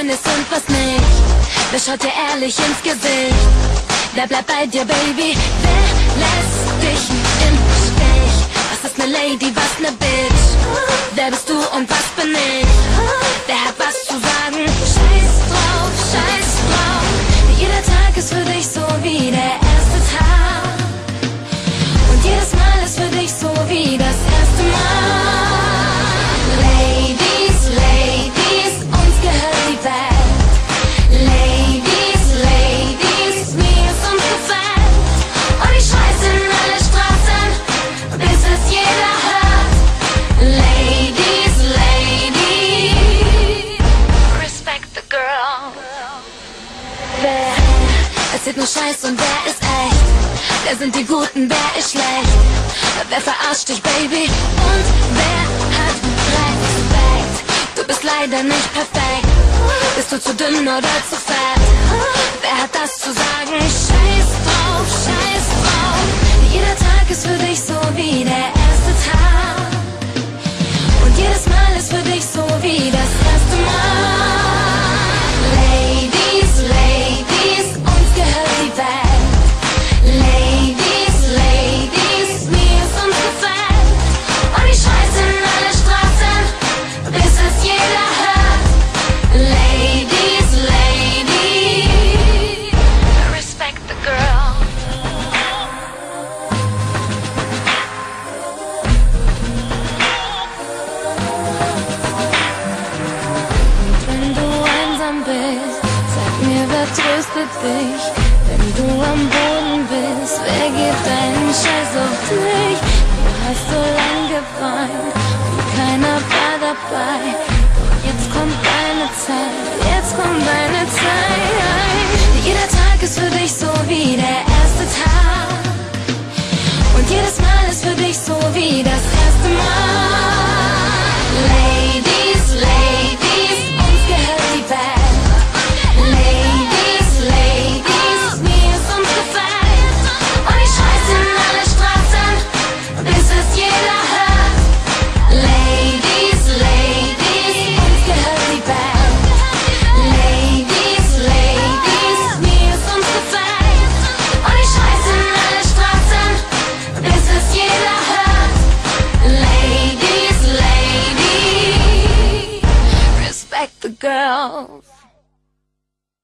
Pläne sind, was nicht? Wer schaut dir ehrlich ins Gesicht? Wer bleibt bei dir, Baby? Wer lässt dich im Stich? Was ist ne Lady, was ne Bitch? Wer bist du und was bin ich? Wer hat was zu sagen? Scheiß drauf, scheiß drauf. Jeder Tag ist für dich so wie der erste Tag. Und jedes Mal ist für dich so wie das erste Mal. Ladies, Ladies, uns gehört die Welt. Ladies, Ladies, mir ist uns gefällt. Und ich scheiß in alle Straßen, bis es jeder hört. Ladies, Ladies, respect the girl. Wer erzählt nur Scheiß und wer ist echt? Wer sind die Guten, wer ist schlecht? Wer verarscht dich, Baby? Und wer hat Respekt? Du bist leider nicht perfekt. Bist du zu dünn oder zu fett? Wer hat das zu sagen? Scheiß drauf, scheiß drauf. Jeder Tag ist für dich so wie der erste Tag. Und jedes Mal ist für dich so wie das erste Mal. Ladies, Ladies, uns gehört die Welt. Ladies, Ladies, mir ist uns gefällt. Und ich scheiß in alle Straßen, bis es jeder hört. Ladies, Ladies, respect the girl. Wenn du einsam bist, sag mir, wer tröstet dich? Wenn du am Boden bist, wer gibt deinen Scheiß auf dich? Du hast so lang geweint und keiner war dabei. Doch jetzt kommt deine Zeit, jetzt kommt deine Zeit. Jeder Tag ist für dich so wie der erste Tag. Und jedes Mal ist für dich so wie das erste Mal. Ladies, Ladies, uns gehört die Welt. Ladies, Ladies, mir ist uns gefällt. Und ich scheiß in alle Straßen, bis es jeder hört. Ladies, Ladies, uns gehört die Welt. Ladies, Ladies, mir ist uns gefällt. Und ich scheiß in alle Straßen, bis es jeder hört. Ladies, Ladies, respect the girls.